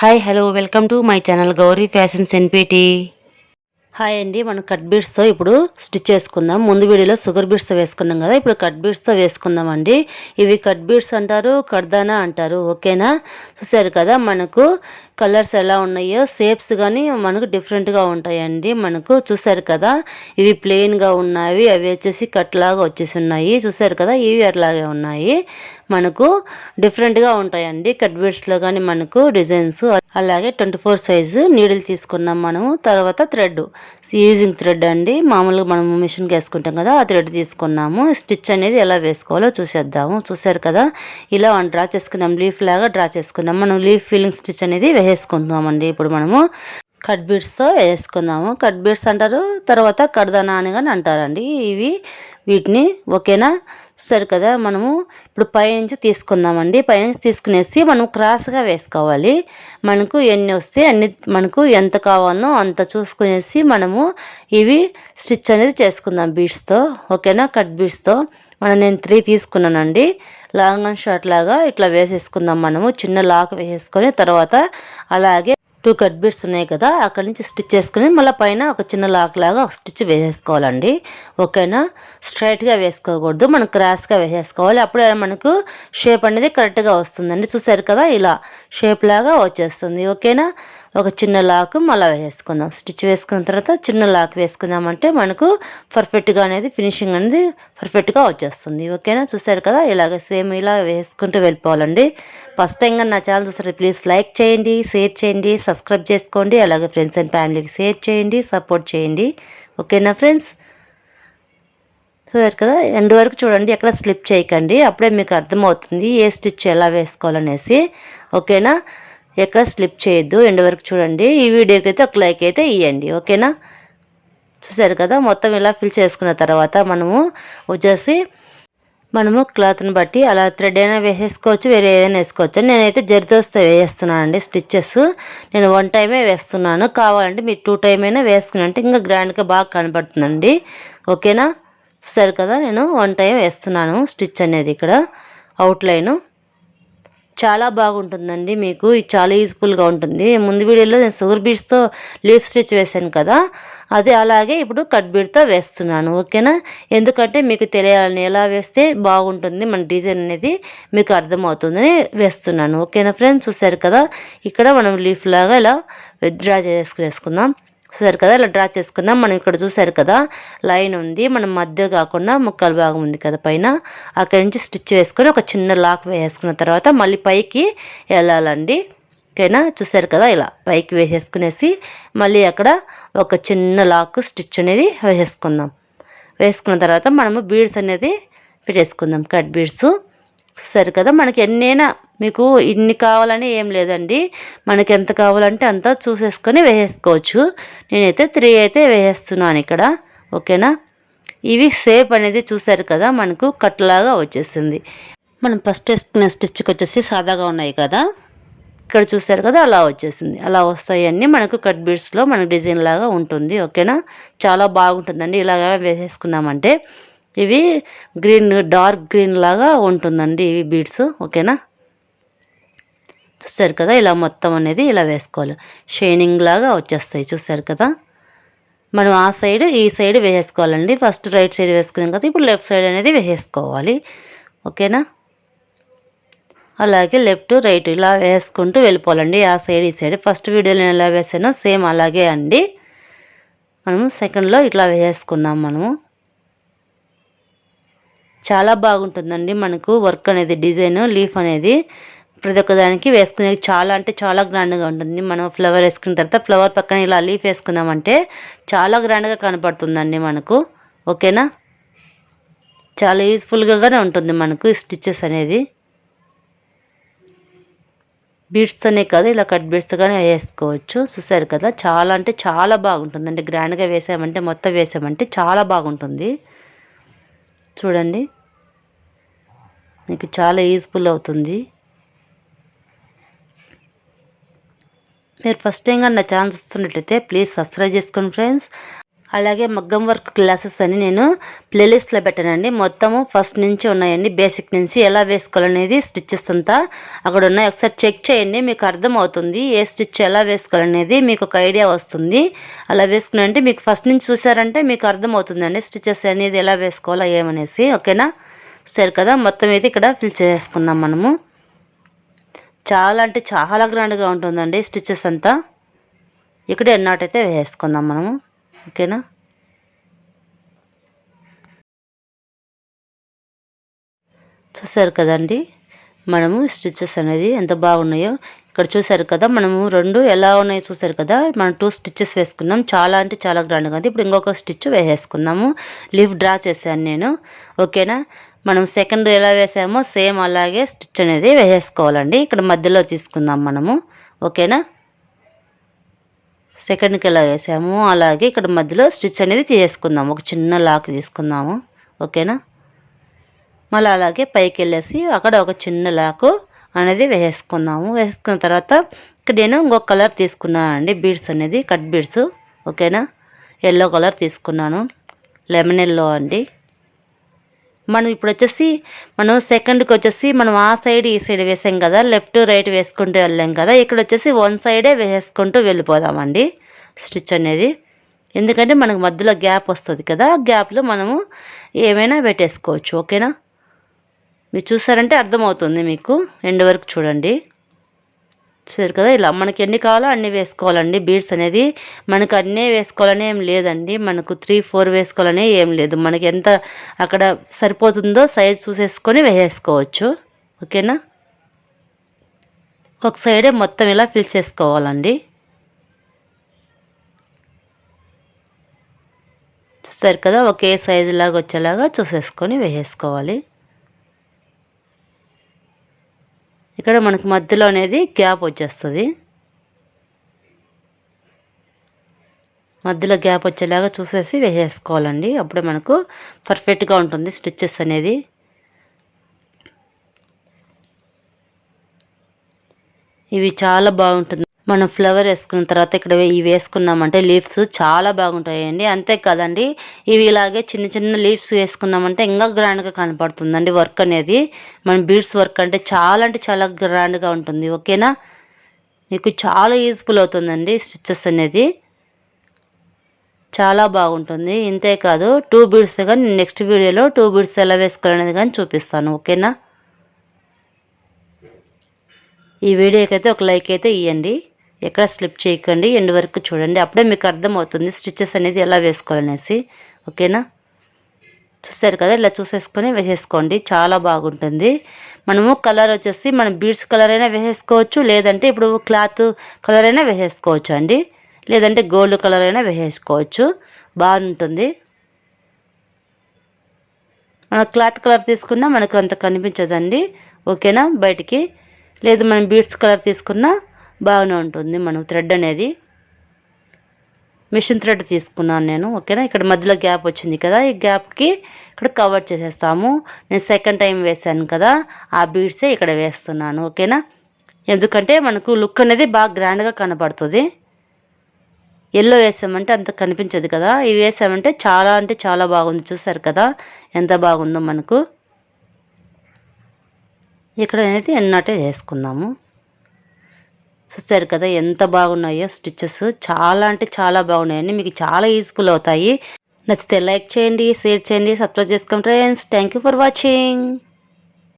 Hi hello welcome to my channel Gauri fashions NPT. Hi అండి, మనం cut బీడ్స్తో ఇప్పుడు stitch చేసుకుందాం. ముందు వీడియోలో షుగర్ బీడ్స్తో వేసుకున్నాం కదా, ఇప్పుడు కట్ బీడ్స్తో వేసుకుందాం అండి. ఇవి కట్ బీడ్స్ అంటారు, కడ్దానా అంటారు. ఓకేనా, చూసారు కదా మనకు కలర్స్ ఎలా ఉన్నాయో, షేప్స్ కానీ మనకు డిఫరెంట్గా ఉంటాయండి. మనకు చూసారు కదా, ఇవి ప్లెయిన్గా ఉన్నాయి, అవి వచ్చేసి కట్ లాగా వచ్చేసి ఉన్నాయి. చూసారు కదా, ఇవి అట్లాగే ఉన్నాయి. మనకు డిఫరెంట్గా ఉంటాయండి కట్ బీడ్స్లో కానీ మనకు డిజైన్స్. అలాగే 24 సైజు నీడిల్ తీసుకున్నాం మనము. తర్వాత థ్రెడ్, యూజింగ్ థ్రెడ్ అండి, మామూలుగా మనం మిషన్కి వేసుకుంటాం కదా, ఆ థ్రెడ్ తీసుకున్నాము. స్టిచ్ అనేది ఎలా వేసుకోవాలో చూసేద్దాము. చూసారు కదా, ఇలా డ్రా చేసుకున్నాం, లీఫ్ లాగా డ్రా చేసుకున్నాం. మనం లీఫ్ ఫీలింగ్ స్టిచ్ అనేది వేసుకుంటున్నామండి. ఇప్పుడు మనము కట్ బీడ్స్తో వేసుకుందాము. కట్ బీడ్స్ అంటారు, తర్వాత కడ్దానా అని కానీ అంటారండి వీటిని. ఓకేనా, చూసారు కదా, మనము ఇప్పుడు పైనుంచి తీసుకుందామండి. పైనుంచి తీసుకునేసి మనం క్రాస్గా వేసుకోవాలి. మనకు ఎన్ని వస్తే అన్ని, మనకు ఎంత కావాలో అంత చూసుకునేసి మనము ఇవి స్టిచ్ అనేది చేసుకుందాం బీడ్స్తో. ఓకేనా, కట్ బీడ్స్తో నేను 3 తీసుకున్నానండి. లాంగ్ అండ్ షార్ట్ లాగా ఇట్లా వేసేసుకుందాం. మనము చిన్న లాక్ వేసేసుకొని తర్వాత అలాగే 2 కట్ బీడ్స్ ఉన్నాయి కదా, అక్కడి నుంచి స్టిచ్ చేసుకుని మళ్ళీ పైన ఒక చిన్న లాక్ లాగా ఒక స్టిచ్ వేసేసుకోవాలండి. ఓకేనా, స్ట్రైట్గా వేసుకోకూడదు, మనం క్రాస్గా వేసేసుకోవాలి. అప్పుడే మనకు షేప్ అనేది కరెక్ట్గా వస్తుందండి. చూసారు కదా, ఇలా షేప్ లాగా వచ్చేస్తుంది. ఓకేనా, ఒక చిన్న లాక్ మళ్ళీ వేసేసుకుందాం. స్టిచ్ వేసుకున్న తర్వాత చిన్న లాక్ వేసుకుందామంటే మనకు పర్ఫెక్ట్గా అనేది ఫినిషింగ్ అనేది పర్ఫెక్ట్గా వచ్చేస్తుంది. ఓకేనా, చూసారు కదా, ఇలాగ సేమ్ ఇలా వేసుకుంటూ వెళ్ళిపోవాలండి. ఫస్ట్ టైం నా ఛానల్ చూసారు, ప్లీజ్ లైక్ చేయండి, షేర్ చేయండి, సబ్స్క్రైబ్ చేసుకోండి. అలాగే ఫ్రెండ్స్ అండ్ ఫ్యామిలీకి షేర్ చేయండి, సపోర్ట్ చేయండి. ఓకేనా ఫ్రెండ్స్, చూసారు కదా, ఎండ్ వరకు చూడండి, ఎక్కడ స్లిప్ చేయకండి, అప్పుడే మీకు అర్థమవుతుంది ఏ స్టిచ్ ఎలా వేసుకోవాలనేసి. ఓకేనా, ఎక్కడ స్లిప్ చేయొద్దు, ఎండ్ వరకు చూడండి. ఈ వీడియోకి అయితే ఒక లైక్ అయితే ఇవ్వండి. ఓకేనా, చూసారు కదా, మొత్తం ఇలా ఫిల్ చేసుకున్న తర్వాత మనము క్లాత్ని బట్టి అలా థ్రెడ్ అయినా వేసేసుకోవచ్చు, వేరే ఏదైనా వేసుకోవచ్చు. నేనైతే జర్దోస్తో వేస్తున్నానండి స్టిచ్చెస్. నేను 1 టైమే వేస్తున్నాను, కావాలంటే మీరు 2 టైం అయినా వేసుకున్నానంటే ఇంకా గ్రాండ్గా బాగా కనబడుతుందండి. ఓకేనా, చూసారు కదా, నేను 1 టైం వేస్తున్నాను స్టిచ్ అనేది. ఇక్కడ అవుట్లైను చాలా బాగుంటుందండి, మీకు ఇది చాలా యూజ్ఫుల్గా ఉంటుంది. ముందు వీడియోలో నేను షుగర్ బీడ్స్తో లీఫ్ స్టిచ్ వేసాను కదా, అదే అలాగే ఇప్పుడు కట్ బీడ్తో వేస్తున్నాను. ఓకేనా, ఎందుకంటే మీకు తెలియాలని, ఎలా వేస్తే బాగుంటుంది మన డిజైన్ అనేది మీకు అర్థమవుతుందని వేస్తున్నాను. ఓకేనా ఫ్రెండ్స్, చూసారు కదా, ఇక్కడ మనం లీఫ్ లాగా ఇలా డ్రా చేసుకునేసుకుందాం. చూసారు కదా, ఇలా డ్రా చేసుకుందాం. మనం ఇక్కడ చూసారు కదా, లైన్ ఉంది, మనం మధ్య కాకుండా ముక్కల భాగం ఉంది కదా పైన, అక్కడి నుంచి స్టిచ్ వేసుకొని ఒక చిన్న లాక్ వేసుకున్న తర్వాత మళ్ళీ పైకి వెళ్ళాలండి. ఓకేనా, చూసారు కదా, ఇలా పైకి వేసేసుకునేసి మళ్ళీ అక్కడ ఒక చిన్న లాక్ స్టిచ్ అనేది వేసేసుకుందాం. వేసుకున్న తర్వాత మనము బీడ్స్ అనేది పెట్టేసుకుందాం, కట్ బీడ్స్. చూసారు కదా, మనకి ఎన్నైనా, మీకు ఇన్ని కావాలని ఏం లేదండి, మనకి ఎంత కావాలంటే అంత చూసేసుకొని వేసేసుకోవచ్చు. నేనైతే 3 అయితే వేసేస్తున్నాను ఇక్కడ. ఓకేనా, ఇవి షేప్ అనేది చూసారు కదా, మనకు కట్లాగా వచ్చేసింది. మనం ఫస్ట్ వేసుకునే స్టిచ్కి వచ్చేసి సాదాగా ఉన్నాయి కదా, ఇక్కడ చూసారు కదా, అలా వచ్చేసింది. అలా వస్తాయి అన్నీ మనకు కట్ బీడ్స్లో మనకు డిజైన్ లాగా ఉంటుంది. ఓకేనా, చాలా బాగుంటుందండి ఇలాగా వేసేసుకున్నామంటే. ఇవి గ్రీన్, డార్క్ గ్రీన్ లాగా ఉంటుందండి ఇవి బీడ్స్. ఓకేనా, చూసారు కదా, ఇలా మొత్తం అనేది ఇలా వేసుకోవాలి, షైనింగ్ లాగా వచ్చేస్తాయి. చూసారు కదా, మనం ఆ సైడ్ ఈ సైడ్ వేసేసుకోవాలండి. ఫస్ట్ రైట్ సైడ్ వేసుకున్నాం కదా, ఇప్పుడు లెఫ్ట్ సైడ్ అనేది వేసేసుకోవాలి. ఓకేనా, అలాగే లెఫ్ట్ రైట్ ఇలా వేసుకుంటూ వెళ్ళిపోవాలండి, ఆ సైడ్ ఈ సైడ్. ఫస్ట్ వీడియోలో నేను ఎలా వేసానో సేమ్ అలాగే అండి. మనము సెకండ్లో ఇట్లా వేసేసుకున్నాం. మనము చాలా బాగుంటుందండి మనకు వర్క్ అనేది, డిజైన్ లీఫ్ అనేది ప్రతి ఒక్కదానికి వేసుకునే చాలా అంటే చాలా గ్రాండ్గా ఉంటుంది. మనం ఫ్లవర్ వేసుకున్న తర్వాత ఫ్లవర్ పక్కన ఇలా లీఫ్ వేసుకున్నామంటే చాలా గ్రాండ్గా కనపడుతుందండి మనకు. ఓకేనా, చాలా యూజ్ఫుల్గానే ఉంటుంది మనకు ఈ స్టిచ్చెస్ అనేది. బీడ్స్తోనే కాదు, ఇలా కట్ బీడ్స్తో కానీ వేసుకోవచ్చు. చూసారు కదా, చాలా అంటే చాలా బాగుంటుందండి. గ్రాండ్గా వేసామంటే, మొత్తం వేసామంటే చాలా బాగుంటుంది. చూడండి, మీకు చాలా యూజ్ఫుల్ అవుతుంది. మీరు ఫస్ట్ టైం కానీ నా ఛానల్ చూస్తున్నట్లయితే ప్లీజ్ సబ్స్క్రైబ్ చేసుకోండి ఫ్రెండ్స్. అలాగే మగ్గం వర్క్ క్లాసెస్ అని నేను ప్లేలిస్ట్లో పెట్టానండి. మొత్తము ఫస్ట్ నుంచి ఉన్నాయండి, బేసిక్ నుంచి ఎలా వేసుకోవాలనేది స్టిచ్చెస్ అంతా అక్కడ ఉన్నాయి. ఒకసారి చెక్ చేయండి, మీకు అర్థమవుతుంది ఏ స్టిచ్ ఎలా వేసుకోవాలనేది మీకు ఒక ఐడియా వస్తుంది. అలా వేసుకున్నారంటే మీకు ఫస్ట్ నుంచి చూసారంటే మీకు అర్థమవుతుందండి స్టిచ్చెస్ అనేది ఎలా వేసుకోవాలో ఏమనేసి. ఓకేనా, సరే కదా. మొత్తం అయితే ఇక్కడ ఫిల్ చేసుకున్నాం మనము. చాలా అంటే చాలా గ్రాండ్గా ఉంటుందండి స్టిచ్చెస్ అంతా. ఇక్కడ ఎన్నాటైతే వేసుకుందాం మనము. ఓకేనా, చూసారు కదండి మనము స్టిచ్చెస్ అనేది ఎంత బాగున్నాయో. ఇక్కడ చూసారు కదా మనము రెండు ఎలా ఉన్నాయో చూసారు కదా. మనం 2 స్టిచ్చెస్ వేసుకున్నాం, చాలా అంటే చాలా గ్రాండ్గా ఉంది. ఇప్పుడు ఇంకొక స్టిచ్ వేసేసుకుందాము. లీఫ్ డ్రా చేశాను నేను. ఓకేనా, మనం సెకండ్ ఎలా వేసామో సేమ్ అలాగే స్టిచ్ అనేది వేసేసుకోవాలండి. ఇక్కడ మధ్యలో తీసుకుందాం మనము. ఓకేనా, సెకండ్కి ఎలా వేసాము అలాగే ఇక్కడ మధ్యలో స్టిచ్ అనేది తీసుకుందాము. ఒక చిన్న లాక్ తీసుకుందాము. ఓకేనా, మళ్ళీ అలాగే పైకి వెళ్ళేసి అక్కడ ఒక చిన్న లాకు అనేది వేసుకుందాము. వేసుకున్న తర్వాత ఇక్కడ నేను ఇంకొక కలర్ తీసుకున్నాను అండి, బీడ్స్ అనేది కట్ బీడ్స్. ఓకేనా, ఎల్లో కలర్ తీసుకున్నాను, లెమన్ ఎల్లో అండి. మనం ఇప్పుడు వచ్చేసి మనం సెకండ్కి వచ్చేసి మనం ఆ సైడ్ ఈ సైడ్ వేసాం కదా, లెఫ్ట్ రైట్ వేసుకుంటూ వెళ్ళాం కదా. ఇక్కడ వచ్చేసి వన్ సైడే వేసుకుంటూ వెళ్ళిపోదామండి స్టిచ్ అనేది. ఎందుకంటే మనకు మధ్యలో గ్యాప్ వస్తుంది కదా, గ్యాప్లో మనము ఏమైనా పెట్టేసుకోవచ్చు. ఓకేనా, మీరు చూసారంటే అర్థమవుతుంది మీకు. ఎండ్ వరకు చూడండి. సరే కదా, ఇలా మనకి ఎన్ని కావాలో అన్నీ వేసుకోవాలండి. బీడ్స్ అనేది మనకు అన్నీ వేసుకోవాలని ఏం లేదండి, మనకు 3-4 వేసుకోవాలని ఏం లేదు. మనకి ఎంత అక్కడ సరిపోతుందో సైజ్ చూసేసుకొని వేసేసుకోవచ్చు. ఓకేనా, ఒక సైడే మొత్తం ఇలా ఫిల్ చేసుకోవాలండి. చూసారు కదా, ఒకే సైజు లాగా వచ్చేలాగా చూసేసుకొని వేసేసుకోవాలి. ఇక్కడ మనకు మధ్యలో అనేది గ్యాప్ వచ్చేస్తుంది. మధ్యలో గ్యాప్ వచ్చేలాగా చూసేసి వేసేసుకోవాలండి. అప్పుడే మనకు పర్ఫెక్ట్గా ఉంటుంది స్టిచ్చెస్ అనేది. ఇవి చాలా బాగుంటుంది. మనం ఫ్లవర్ వేసుకున్న తర్వాత ఇక్కడ ఇవి వేసుకున్నామంటే లీవ్స్ చాలా బాగుంటాయండి. అంతే కదండి, ఇవి ఇలాగే చిన్న చిన్న లీవ్స్ వేసుకున్నామంటే ఇంకా గ్రాండ్గా కనపడుతుందండి వర్క్ అనేది. మన బీడ్స్ వర్క్ అంటే చాలా గ్రాండ్గా ఉంటుంది. ఓకేనా, మీకు చాలా యూజ్ఫుల్ అవుతుందండి స్టిచ్చెస్ అనేది, చాలా బాగుంటుంది. ఇంతే కాదు, 2 బీడ్స్ కానీ నెక్స్ట్ వీడియోలో 2 బీడ్స్ ఎలా వేసుకోవాలనేది కానీ చూపిస్తాను. ఓకేనా, ఈ వీడియోకి అయితే ఒక లైక్ అయితే ఇవ్వండి, ఎక్కడ స్లిప్ చేయకండి, ఎండ్ వరకు చూడండి. అప్పుడే మీకు అర్థమవుతుంది స్టిచ్చెస్ అనేది ఎలా వేసుకోవాలనేసి. ఓకేనా, చూసారు కదా, ఇలా చూసేసుకొని వేసేసుకోండి, చాలా బాగుంటుంది. మనము కలర్ వచ్చేసి మనం బీడ్స్ కలర్ అయినా వేసేసుకోవచ్చు, లేదంటే ఇప్పుడు క్లాత్ కలర్ అయినా వేసేసుకోవచ్చు అండి, లేదంటే గోల్డ్ కలర్ అయినా వేసేసుకోవచ్చు, బాగుంటుంది. మన క్లాత్ కలర్ తీసుకున్నా మనకు అంత కనిపించదండి. ఓకేనా, బయటికి లేదు మనం బీడ్స్ కలర్ తీసుకున్నా బాగానే ఉంటుంది. మనం థ్రెడ్ అనేది మిషన్ థ్రెడ్ తీసుకున్నాను నేను. ఓకేనా, ఇక్కడ మధ్యలో గ్యాప్ వచ్చింది కదా, ఈ గ్యాప్కి ఇక్కడ కవర్ చేసేస్తాము. నేను సెకండ్ టైం వేసాను కదా, ఆ బీడ్సే ఇక్కడ వేస్తున్నాను. ఓకేనా, ఎందుకంటే మనకు లుక్ అనేది బాగా గ్రాండ్గా కనపడుతుంది. ఎల్లో వేసామంటే అంత కనిపించదు కదా, ఇవి వేసామంటే చాలా అంటే చాలా బాగుంది. చూసారు కదా ఎంత బాగుందో మనకు. ఇక్కడ అనేది ఎన్నటే వేసుకుందాము. చూసారు కదా ఎంత బాగున్నాయో స్టిచ్చెస్, చాలా అంటే చాలా బాగున్నాయండి. మీకు చాలా యూజ్ఫుల్ అవుతాయి. నచ్చితే లైక్ చేయండి, షేర్ చేయండి, సబ్స్క్రైబ్ చేసుకోండి friends. Thank you for watching.